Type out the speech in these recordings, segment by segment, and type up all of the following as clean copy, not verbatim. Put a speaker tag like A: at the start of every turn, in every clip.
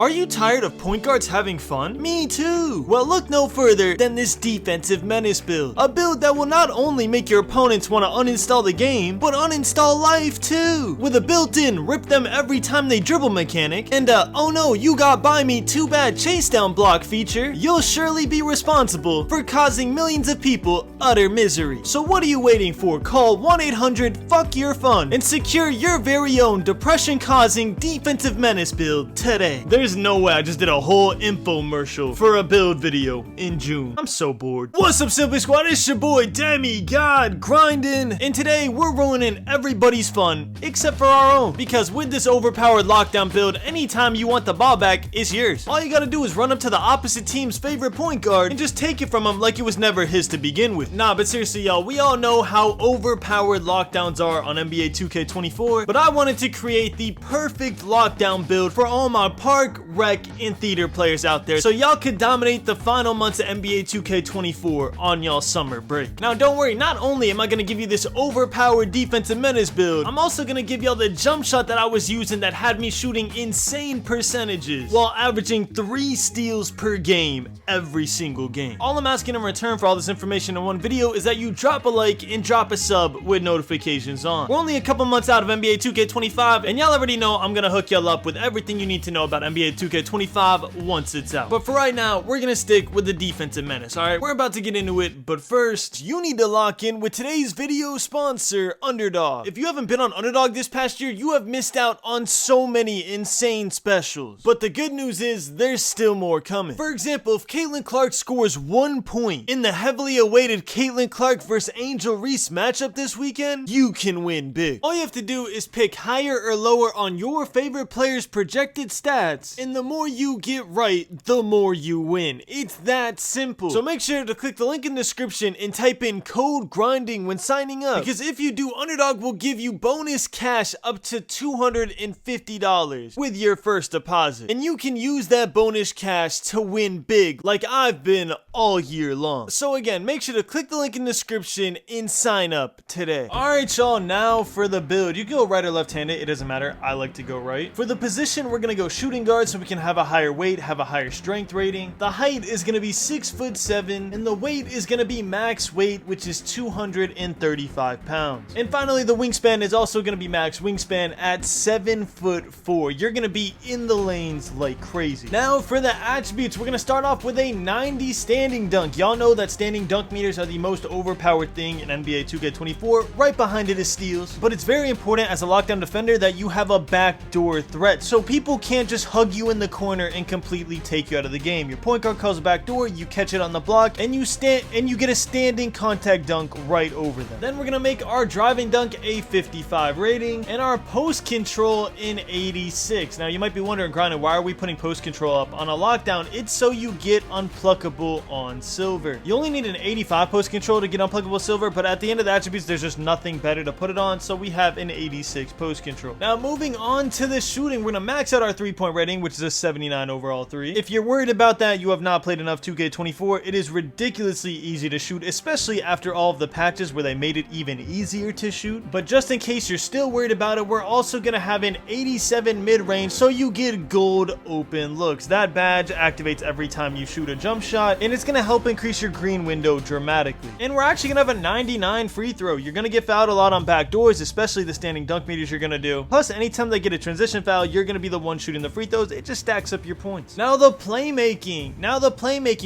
A: Are you tired of point guards having fun? Me too! Well, look no further than this defensive menace build. A build that will not only make your opponents want to uninstall the game, but uninstall life too! With a built-in rip them every time they dribble mechanic, and oh no, you got by me too bad chase down block feature, you'll surely be responsible for causing millions of people utter misery. So what are you waiting for? Call 1-800-FUCK-YOUR-FUN and secure your very own depression-causing defensive menace build today. There's no way I just did a whole infomercial for a build video in June. I'm so bored. What's up, Simply Squad? It's your boy Demigod grinding, and today we're ruining everybody's fun except for our own. Because with this overpowered lockdown build, anytime you want the ball back, it's yours. All you gotta do is run up to the opposite team's favorite point guard and just take it from him like it was never his to begin with. Nah, but seriously, y'all, we all know how overpowered lockdowns are on NBA 2K24, but I wanted to create the perfect lockdown build for all my park, rec, and theater players out there, so y'all could dominate the final months of NBA 2K24 on y'all summer break. Now don't worry, not only am I gonna give you this overpowered defensive menace build, I'm also gonna give y'all the jump shot that I was using that had me shooting insane percentages while averaging 3 steals per game every single game. All I'm asking in return for all this information in one video is that you drop a like and drop a sub with notifications on. We're only a couple months out of NBA 2K25, and y'all already know I'm gonna hook y'all up with everything you need to know about NBA 2K25 once it's out. But for right now, we're gonna stick with the defensive menace, alright? We're about to get into it, but first, you need to lock in with today's video sponsor, Underdog. If you haven't been on Underdog this past year, you have missed out on so many insane specials. But the good news is, there's still more coming. For example, if Caitlin Clark scores 1 point in the heavily awaited Caitlin Clark vs Angel Reese matchup this weekend, you can win big. All you have to do is pick higher or lower on your favorite player's projected stats, and the more you get right, the more you win. It's that simple. So make sure to click the link in the description and type in code grinding when signing up, because if you do, Underdog will give you bonus cash up to $250 with your first deposit, and you can use that bonus cash to win big like I've been all year long. So again, make sure to click the link in the description and sign up today. Alright y'all, now for the build. You can go right or left-handed, it doesn't matter. I like to go right. For the position, we're gonna go shooting guard so we can have a higher weight, have a higher strength rating. The height is gonna be 6'7", and the weight is gonna be max weight, which is 235 pounds. And finally, the wingspan is also gonna be max wingspan at 7'4". You're gonna be in the lanes like crazy. Now for the attributes, we're gonna start off with a 90 standing dunk. Y'all know that standing dunk meters are the most overpowered thing in NBA 2K24. Right behind it is steals, but it's very important as a lockdown defender that you have a backdoor threat, so people can't just hug you in the corner and completely take you out of the game. Your point guard calls a backdoor, you catch it on the block, and you get a standing contact dunk right over them. Then we're gonna make our driving dunk a 55 rating and our post control in 86. Now you might be wondering, Grinding, why are we putting post control up on a lockdown? It's so you get unpluckable on silver. You only need an 85 post control to get unpluckable silver, but at the end of the attributes, there's just nothing better to put it on, so we have an 86 post control. Now moving on to the shooting, we're gonna max out our 3-point rating, which is a 79 overall 3. If you're worried about that, you have not played enough 2K24. It is ridiculously easy to shoot, especially after all of the patches where they made it even easier to shoot. But just in case you're still worried about it, we're also gonna have an 87 mid-range, so you get gold open looks. That badge activates every time you shoot a jump shot, and it's gonna help increase your green window dramatically. And we're actually gonna have a 99 free throw. You're gonna get fouled a lot on backdoors, especially the standing dunk meters you're gonna do. Plus, anytime they get a transition foul, you're gonna be the one shooting the free throws. It just stacks up your points. Now the playmaking.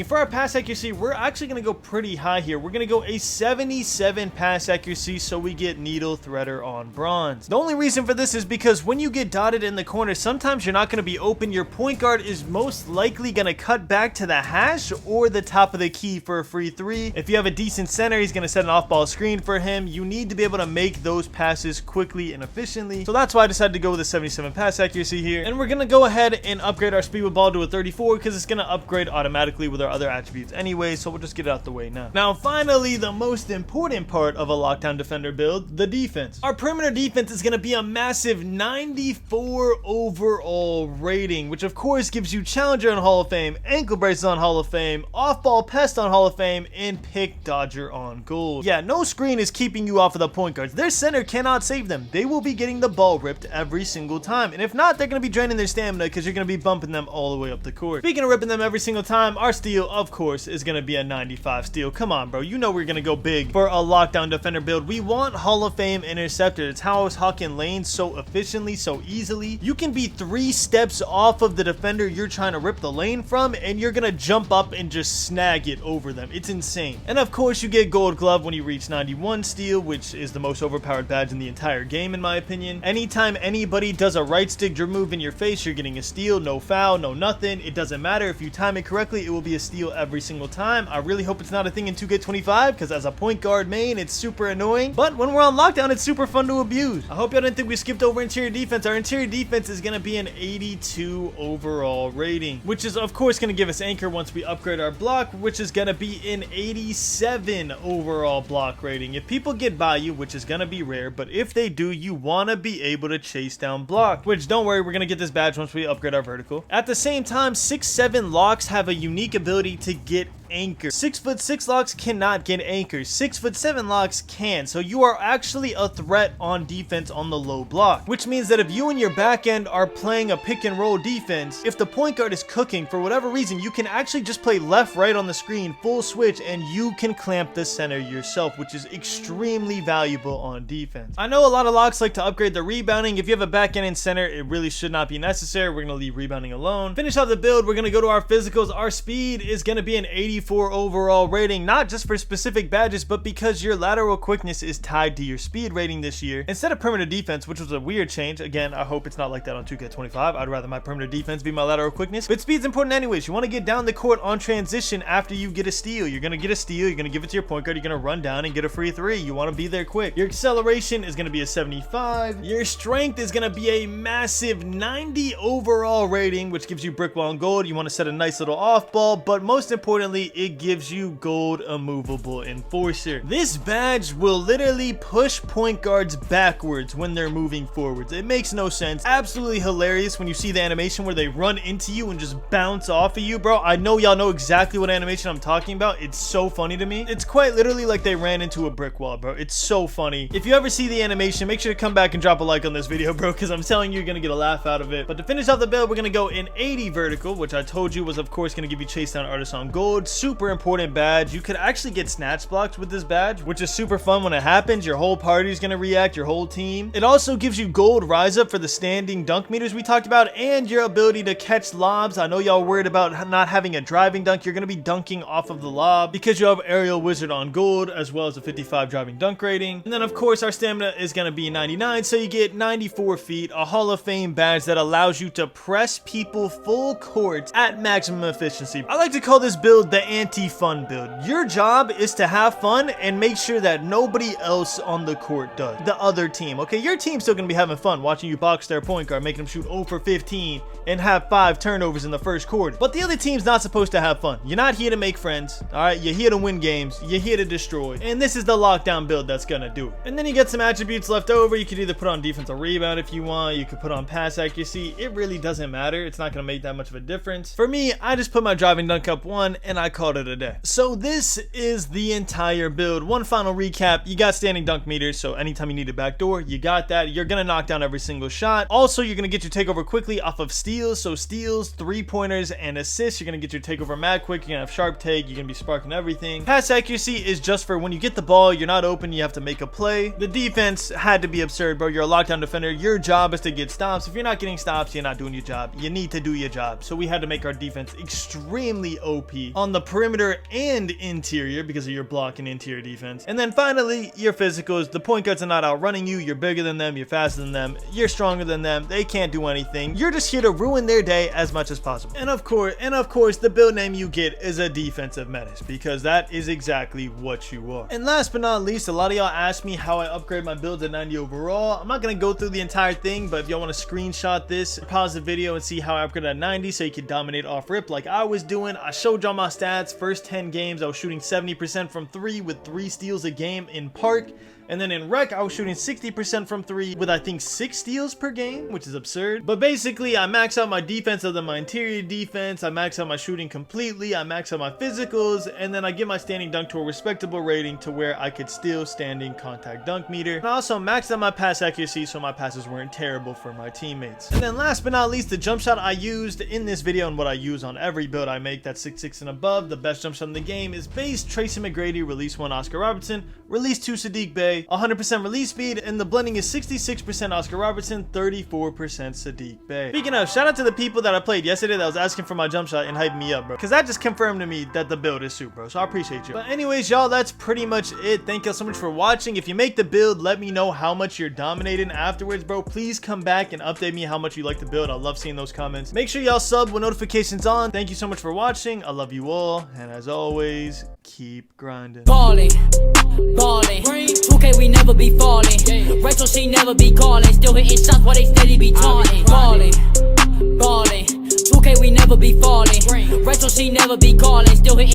A: For our pass accuracy, we're actually gonna go pretty high here. We're gonna go a 77 pass accuracy, so we get needle threader on bronze. The only reason for this is because when you get dotted in the corner, sometimes you're not gonna be open. Your point guard is most likely gonna cut back to the hash or the top of the key for a free 3. If you have a decent center, he's gonna set an off-ball screen for him. You need to be able to make those passes quickly and efficiently. So that's why I decided to go with a 77 pass accuracy here. And we're gonna go ahead and upgrade our speed with ball to a 34 because it's gonna upgrade automatically with our other attributes anyway, so we'll just get it out the way now. Now finally, the most important part of a lockdown defender build, the defense. Our perimeter defense is gonna be a massive 94 overall rating, which of course gives you Challenger on Hall of Fame, Ankle Brace on Hall of Fame, Off-Ball Pest on Hall of Fame, and Pick Dodger on Gold. Yeah, no screen is keeping you off of the point guards. Their center cannot save them. They will be getting the ball ripped every single time, and if not, they're gonna be draining their stamina because because you're going to be bumping them all the way up the court. Speaking of ripping them every single time, our steal, of course, is going to be a 95 steal. Come on, bro. You know we're going to go big for a lockdown defender build. We want Hall of Fame interceptor. It's how I was hawking lanes so efficiently, so easily. You can be 3 steps off of the defender you're trying to rip the lane from, and you're going to jump up and just snag it over them. It's insane. And of course, you get gold glove when you reach 91 steal, which is the most overpowered badge in the entire game, in my opinion. Anytime anybody does a right stick drill move in your face, you're getting a steal. No foul, no nothing. It doesn't matter. If you time it correctly, it will be a steal every single time. I really hope it's not a thing in 2K25, because as a point guard main, it's super annoying. But when we're on lockdown, it's super fun to abuse. I hope y'all didn't think we skipped over interior defense. Our interior defense is going to be an 82 overall rating, which is of course going to give us anchor once we upgrade our block, which is going to be an 87 overall block rating. If people get by you, which is going to be rare, but if they do, you want to be able to chase down block, which don't worry, we're going to get this badge once we upgrade our vertical. At the same time, 6'7" locks have a unique ability to get anchor. 6'6" locks cannot get anchors. 6'7" locks can. So you are actually a threat on defense on the low block, which means that if you and your back end are playing a pick and roll defense, if the point guard is cooking for whatever reason, you can actually just play left, right on the screen, full switch, and you can clamp the center yourself, which is extremely valuable on defense. I know a lot of locks like to upgrade the rebounding. If you have a back end and center, it really should not be necessary. We're going to leave rebounding alone. Finish off the build. We're going to go to our physicals. Our speed is going to be an 84 overall rating, not just for specific badges, but because your lateral quickness is tied to your speed rating this year. Instead of perimeter defense, which was a weird change, again, I hope it's not like that on 2K25. I'd rather my perimeter defense be my lateral quickness, but speed's important anyways. You want to get down the court on transition after you get a steal. You're going to get a steal, you're going to give it to your point guard, you're going to run down and get a free 3. You want to be there quick. Your acceleration is going to be a 75. Your strength is going to be a massive 90 overall rating, which gives you brick wall and gold. You want to set a nice little off ball, but most importantly, it gives you gold immovable enforcer. This badge will literally push point guards backwards when they're moving forwards. It makes no sense. Absolutely hilarious when you see the animation where they run into you and just bounce off of you, bro. I know y'all know exactly what animation I'm talking about. It's so funny to me. It's quite literally like they ran into a brick wall, bro. It's so funny. If you ever see the animation, make sure to come back and drop a like on this video, bro, because I'm telling you, you're gonna get a laugh out of it. But to finish off the build, we're gonna go in 80 vertical, which I told you was of course gonna give you chase down artists on gold. Super important badge. You could actually get snatch blocks with this badge, which is super fun when it happens. Your whole party is gonna react, your whole team. It also gives you gold rise up for the standing dunk meters we talked about, and your ability to catch lobs. I know y'all worried about not having a driving dunk. You're gonna be dunking off of the lob because you have aerial wizard on gold, as well as a 55 driving dunk rating. And then of course our stamina is gonna be 99, so you get 94 feet, a Hall of Fame badge that allows you to press people full court at maximum efficiency. I like to call this build the anti-fun build. Your job is to have fun and make sure that nobody else on the court does. The other team, okay? Your team's still gonna be having fun watching you box their point guard, making them shoot 0 for 15 and have 5 turnovers in the first quarter. But the other team's not supposed to have fun. You're not here to make friends, all right? You're here to win games. You're here to destroy. And this is the lockdown build that's gonna do it. And then you get some attributes left over. You could either put on defensive rebound if you want. You could put on pass accuracy. It really doesn't matter. It's not gonna make that much of a difference. For me, I just put my driving dunk up 1 and I called it a day. So this is the entire build. One final recap. You got standing dunk meters, so anytime you need a backdoor, you got that. You're gonna knock down every single shot. Also, you're gonna get your takeover quickly off of steals. So steals, 3-pointers, and assists. You're gonna get your takeover mad quick. You're gonna have sharp take. You're gonna be sparking everything. Pass accuracy is just for when you get the ball, you're not open, you have to make a play. The defense had to be absurd, bro. You're a lockdown defender. Your job is to get stops. If you're not getting stops, you're not doing your job. You need to do your job. So we had to make our defense extremely OP on the perimeter and interior because of your block and interior defense. And then finally, your physicals. The point guards are not outrunning you. You're bigger than them. You're faster than them. You're stronger than them. They can't do anything. You're just here to ruin their day as much as possible. And of course, the build name you get is a defensive menace because that is exactly what you are. And last but not least, a lot of y'all asked me how I upgrade my build to 90 overall. I'm not gonna go through the entire thing, but if y'all want to screenshot this, pause the video and see how I upgrade at 90 so you can dominate off rip like I was doing. I showed y'all my stats. First 10 games, I was shooting 70% from 3 with 3 steals a game in park. And then in rec, I was shooting 60% from 3 with I think 6 steals per game, which is absurd. But basically, I max out my defense other than my interior defense. I max out my shooting completely. I max out my physicals, and then I get my standing dunk to a respectable rating to where I could steal standing contact dunk meter. And I also maxed out my pass accuracy so my passes weren't terrible for my teammates. And then last but not least, the jump shot I used in this video and what I use on every build I make that's 6'6" and above. The best jump shot in the game is base Tracy McGrady, release 1 Oscar Robertson, release 2 Sadiq Bey, 100% release speed, and the blending is 66% Oscar Robertson, 34% Sadiq Bey. Speaking of, shout out to the people that I played yesterday that was asking for my jump shot and hyped me up, bro, because that just confirmed to me that the build is super, bro, so I appreciate you. But anyways, y'all, that's pretty much it. Thank y'all so much for watching. If you make the build, let me know how much you're dominating afterwards, bro. Please come back and update me how much you like the build. I love seeing those comments. Make sure y'all sub with notifications on. Thank you so much for watching. I love you all, and as always, keep grinding.
B: Ballin', 2K we never be falling. Rachel she never be calling. Still hitting shots while they steady be taunting. Ballin', 2K we never be falling. Rachel she never be calling. Still hitting